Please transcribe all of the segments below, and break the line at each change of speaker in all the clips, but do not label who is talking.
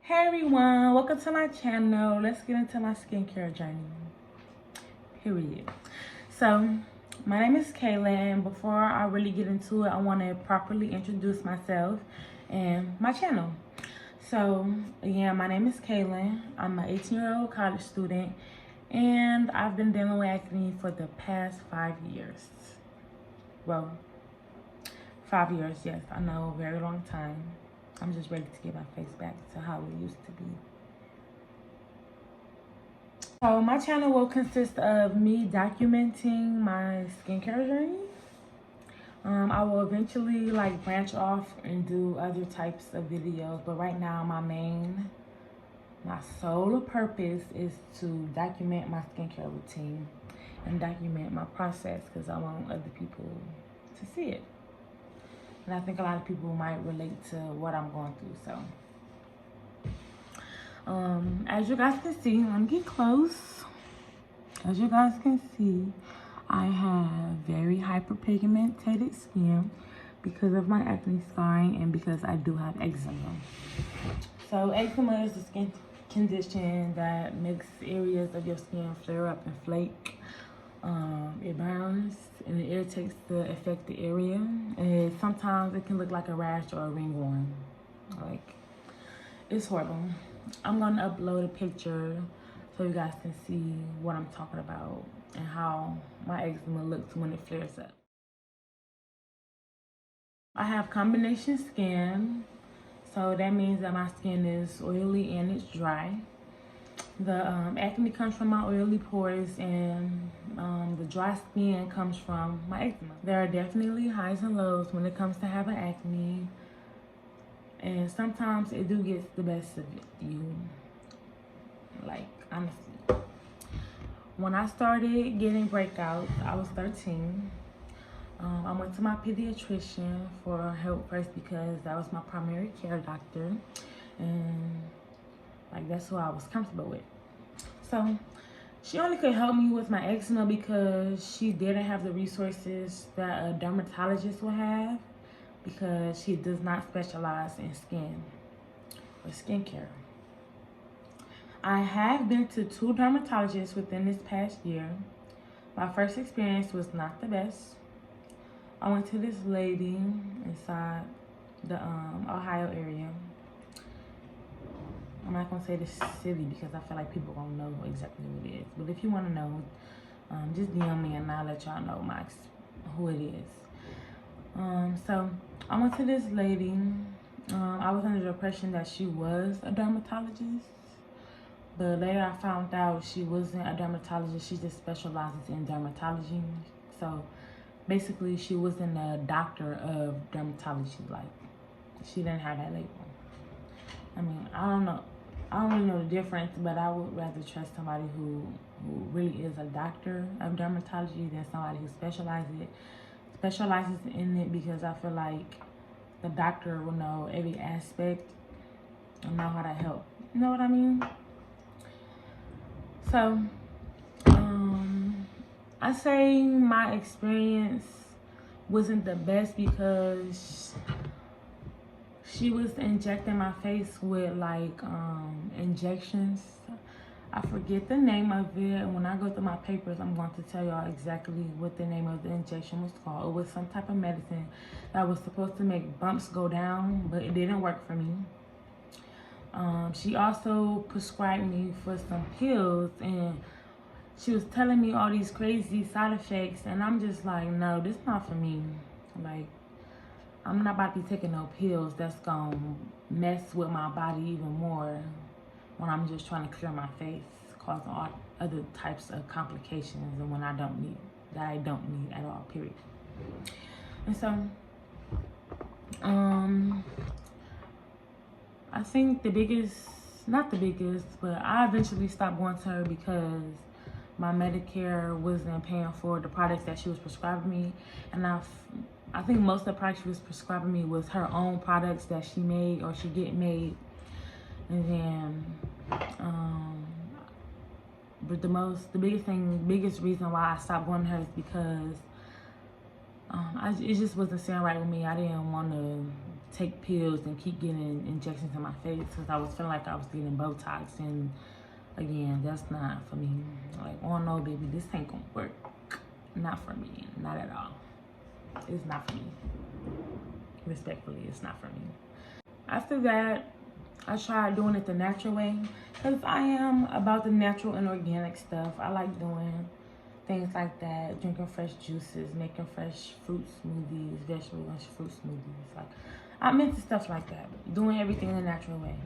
Hey everyone, welcome to my channel. Let's get into my skincare journey. Period. So, my name is Kayla, and before I really get into it, I want to properly introduce myself and my channel. So, again, my name is Kaylin. I'm an 18-year-old college student, and I've been dealing with acne for the past 5 years. Well, 5 years, yes, I know, very long time. I'm just ready to get my face back to how it used to be. So my channel will consist of me documenting my skincare journey. I will eventually branch off and do other types of videos, but right now my sole purpose is to document my skincare routine and document my process because I want other people to see it. And I think a lot of people might relate to what I'm going through. So as you guys can see, let me get close. As you guys can see, I have very hyperpigmented skin because of my acne scarring and because I do have eczema. So eczema is a skin condition that makes areas of your skin flare up and flake. It burns and it irritates the affected area, and sometimes it can look like a rash or a ringworm. It's horrible. I'm gonna upload a picture so you guys can see what I'm talking about and how my eczema looks when it flares up. I have combination skin, so that means that my skin is oily and it's dry. The acne comes from my oily pores, and the dry skin comes from my eczema. There are definitely highs and lows when it comes to having acne, and sometimes it do get the best of you, honestly. When I started getting breakouts, I was 13. I went to my pediatrician for help first because that was my primary care doctor, and that's who I was comfortable with. So she only could help me with my eczema because she didn't have the resources that a dermatologist would have, because she does not specialize in skin or skincare. I have been to 2 dermatologists within this past year. My first experience was not the best. I went to this lady inside the Ohio area. I'm not gonna say the city because I feel like people gonna know exactly who it is. But if you wanna know, just DM me and I'll let y'all know who it is. So I went to this lady. I was under the impression that she was a dermatologist, but later I found out she wasn't a dermatologist. She just specializes in dermatology. So basically, she wasn't a doctor of dermatology. She didn't have that label. I mean, I don't know. I don't really know the difference, but I would rather trust somebody who really is a doctor of dermatology than somebody who specializes in it, because I feel like the doctor will know every aspect and know how to help. You know what I mean? So, I say my experience wasn't the best because she was injecting my face with injections. I forget the name of it. When I go through my papers, I'm going to tell y'all exactly what the name of the injection was called. It was some type of medicine that was supposed to make bumps go down, but it didn't work for me. She also prescribed me for some pills, and she was telling me all these crazy side effects, and I'm just like, no, this not for me. I'm not about to be taking no pills that's gonna mess with my body even more when I'm just trying to clear my face, causing all other types of complications, and when I don't need at all, period. And so, I think not the biggest, but I eventually stopped going to her because my Medicare wasn't paying for the products that she was prescribing me, and I think most of the products she was prescribing me was her own products that she made or she get made. And then, but the biggest reason why I stopped going to her is because it just wasn't sitting right with me. I didn't want to take pills and keep getting injections in my face because I was feeling like I was getting Botox. And again, that's not for me. Like, oh no, baby, this ain't gonna work. Not for me, not at all. It's not for me. Respectfully, it's not for me. After that, I tried doing it the natural way because I am about the natural and organic stuff. I like doing things like that, drinking fresh juices, making fresh fruit smoothies, vegetable and fruit smoothies. Like, I'm into stuff like that, doing everything the natural way.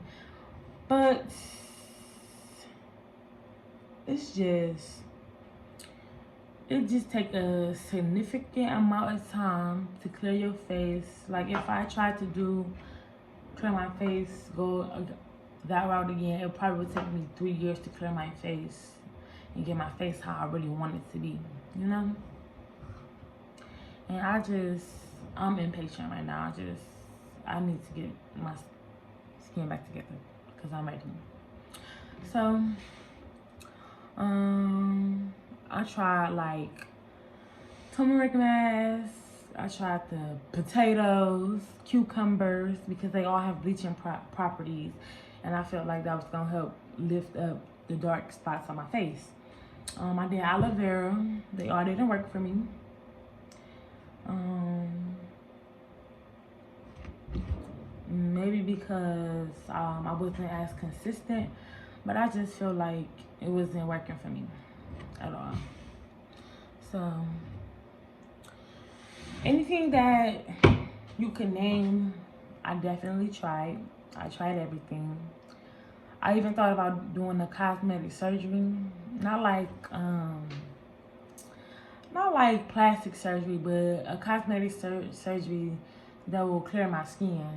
But it just take a significant amount of time to clear your face. Like, if I tried to clear my face, go that route again, it probably would take me 3 years to clear my face and get my face how I really want it to be, you know? And I'm impatient right now. I need to get my skin back together because I'm ready. So, I tried like turmeric mask. I tried the potatoes, cucumbers, because they all have bleaching properties. And I felt like that was gonna help lift up the dark spots on my face. I did aloe vera. They all didn't work for me. Maybe because I wasn't as consistent, but I just feel like it wasn't working for me at all. So anything that you could name, I definitely tried. I tried everything. I even thought about doing a cosmetic surgery, not like plastic surgery, but a cosmetic surgery that will clear my skin,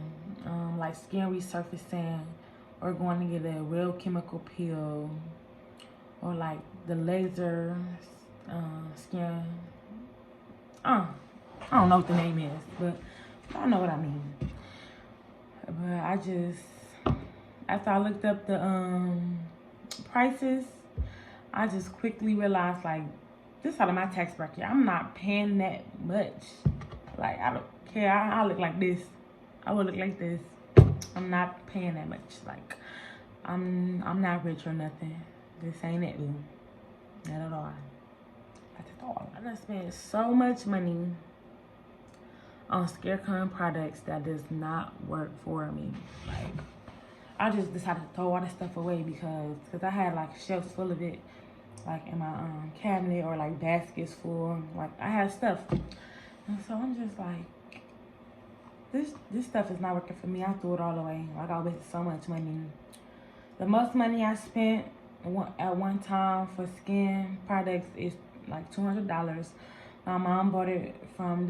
like skin resurfacing, or going to get a real chemical peel, or like the laser skin. I don't know what the name is, but I know what I mean. But after I looked up the prices, I just quickly realized, like, this out of my tax bracket. I'm not paying that much. Like, I don't care. I look like this. I would look like this. I'm not paying that much. Like, I'm not rich or nothing. This ain't it, boo. Not at all. Not at all. I done spent so much money on Scarecon products that does not work for me. Like, I just decided to throw all this stuff away because I had like shelves full of it, like in my cabinet, or like baskets full. Like, I had stuff, and so I'm just like, this stuff is not working for me. I threw it all away. Like, I wasted so much money. The most money I spent at one time for skin products is like $200. My mom bought it from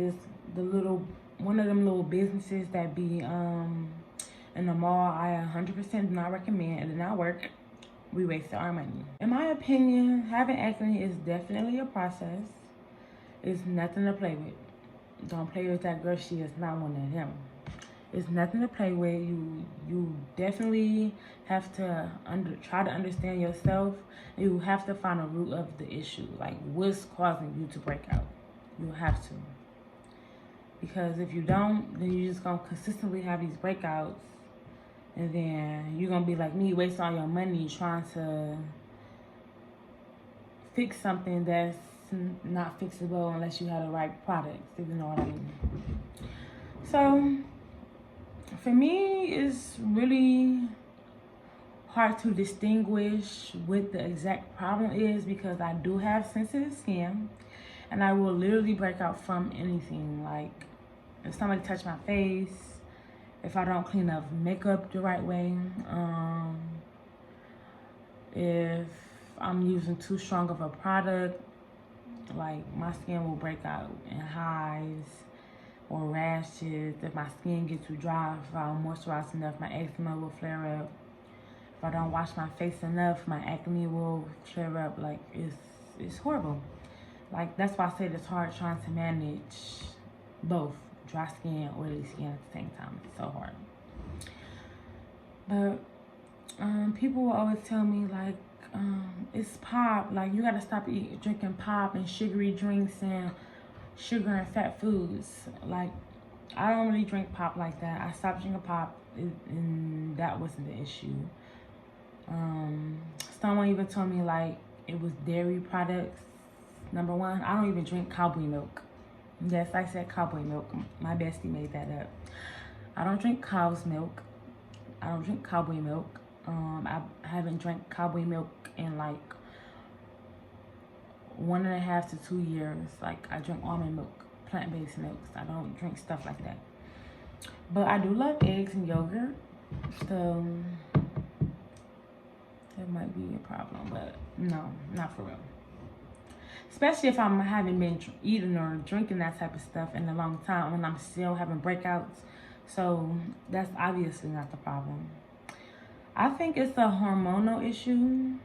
one of them little businesses that be in the mall. I 100% do not recommend. It did not work. We wasted our money. In my opinion, having acne is definitely a process. It's nothing to play with. Don't play with that girl. She is not one of them. It's nothing to play with. You definitely have to try to understand yourself. You have to find a root of the issue. Like, what's causing you to break out? You have to. Because if you don't, then you're just going to consistently have these breakouts. And then you're going to be like me, waste all your money trying to fix something that's not fixable unless you have the right products, if you know what I mean. So, for me, it's really hard to distinguish what the exact problem is because I do have sensitive skin. And I will literally break out from anything. Like, if somebody touch my face, if I don't clean up makeup the right way, if I'm using too strong of a product, like, my skin will break out in hives or rashes. If my skin gets too dry, if I don't moisturize enough, my eczema will flare up. If I don't wash my face enough, my acne will flare up. Like, it's horrible. Like, that's why I said it's hard trying to manage both dry skin and oily skin at the same time. It's so hard. But people will always tell me, like, it's pop. Like, you gotta stop drinking pop and sugary drinks and sugar and fat foods. Like, I don't really drink pop like that. I stopped drinking pop, and that wasn't the issue. Someone even told me like it was dairy products. Number one, I don't even drink cowboy milk. Yes, I said cowboy milk. My bestie made that up. I don't drink cow's milk. I don't drink cowboy milk. I haven't drank cowboy milk in like 1.5 to 2 years. Like, I drink almond milk, plant-based milks. I don't drink stuff like that. But I do love eggs and yogurt, so that might be a problem. But no, not for real. Especially if I haven't been eating or drinking that type of stuff in a long time and I'm still having breakouts. So that's obviously not the problem. I think it's a hormonal issue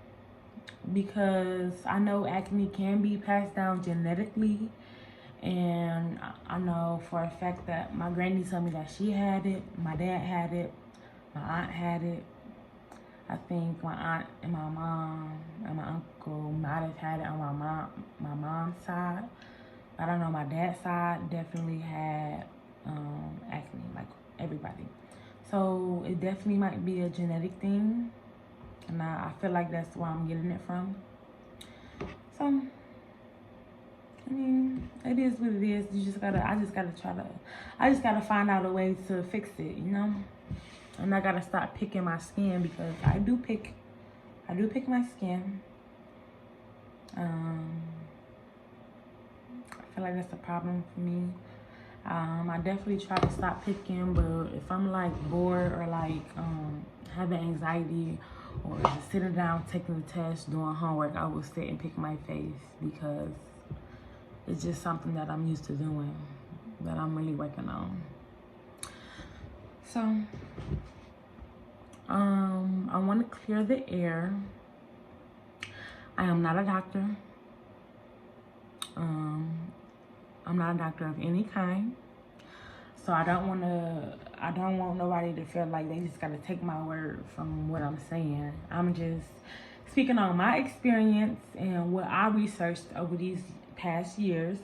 because I know acne can be passed down genetically. And I know for a fact that my granny told me that she had it, my dad had it, my aunt had it. I think my aunt and my mom and my uncle might have had it on my mom's side. I don't know, my dad's side definitely had acne, like everybody. So it definitely might be a genetic thing. And I feel like that's where I'm getting it from. So, I mean, it is what it is. I just gotta find out a way to fix it, you know? And I gotta stop picking my skin because I do pick my skin. I feel like that's a problem for me. I definitely try to stop picking, but if I'm like bored or like having anxiety or just sitting down taking the test, doing homework, I will sit and pick my face because it's just something that I'm used to doing, that I'm really working on. So, I want to clear the air. I am not a doctor. I'm not a doctor of any kind. So I don't want nobody to feel like they just gotta take my word from what I'm saying. I'm just speaking on my experience and what I researched over these past years.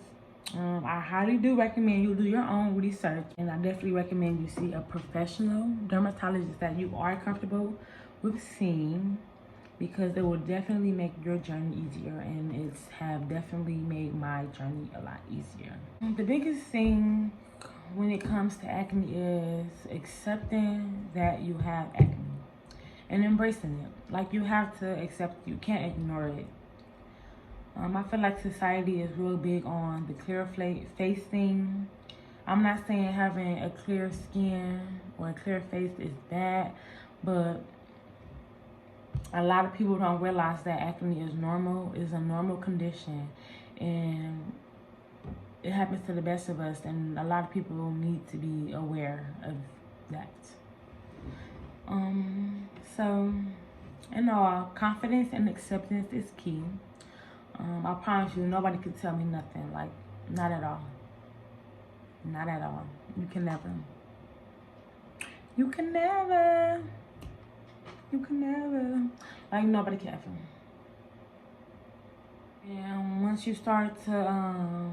I highly do recommend you do your own research, and I definitely recommend you see a professional dermatologist that you are comfortable with seeing, because it will definitely make your journey easier, and it's have definitely made my journey a lot easier. The biggest thing when it comes to acne is accepting that you have acne and embracing it. Like, you have to accept it. You can't ignore it. I feel like society is real big on the clear face thing. I'm not saying having a clear skin or a clear face is bad, but a lot of people don't realize that acne is a normal condition, and it happens to the best of us, and a lot of people need to be aware of that. So, in all, confidence and acceptance is key. I promise you, nobody could tell me nothing. Like, not at all. Not at all. You can never. Like, nobody can ever. And once you start to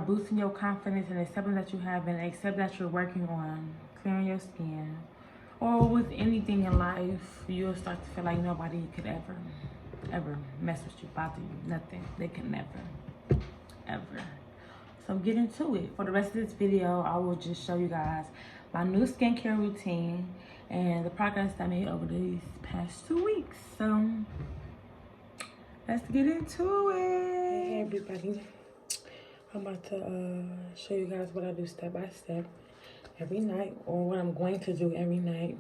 boosting your confidence and accepting that you have and accept that you're working on clearing your skin, or with anything in life, you'll start to feel like nobody could ever mess with you, bother you, nothing. They can never, ever. So get into it. For the rest of this video, I will just show you guys my new skincare routine and the progress I made over these past 2 weeks. So let's get into it. Hey everybody, I'm about to show you guys what I do step by step every night, or what I'm going to do every night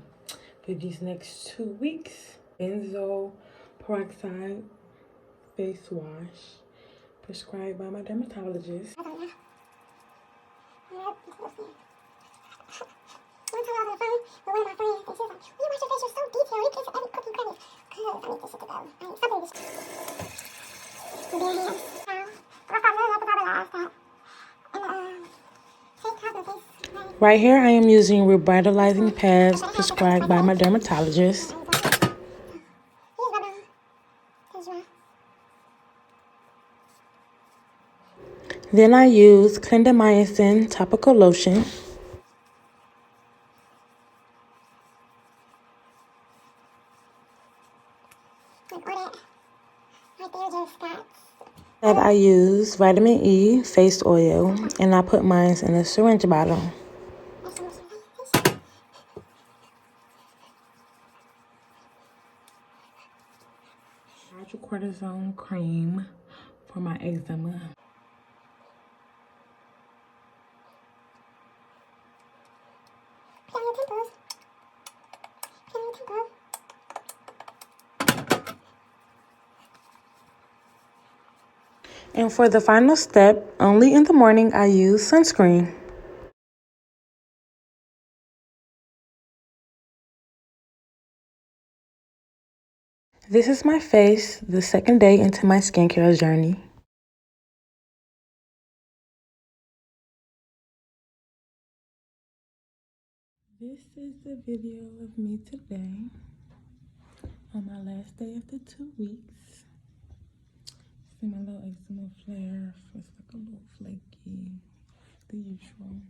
for these next 2 weeks. Benzoyl peroxide face wash prescribed by my dermatologist. Right here, I am using revitalizing pads prescribed by my dermatologist. Then I use clindamycin topical lotion. I use vitamin E face oil, and I put mine in a syringe bottle. Hydrocortisone cream for my eczema. And for the final step, only in the morning I use sunscreen. This is my face the second day into my skincare journey. This is the video of me today on my last day of the 2 weeks. See my little eczema flare. It's like a little flaky, the usual.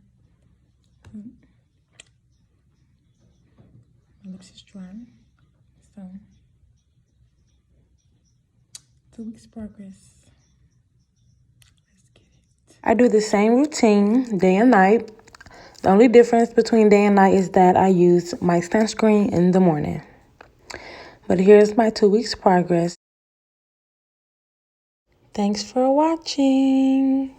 My lips is dry. So, 2 weeks progress. Let's get it. I do the same routine day and night. The only difference between day and night is that I use my sunscreen in the morning. But here's my 2 weeks progress. Thanks for watching.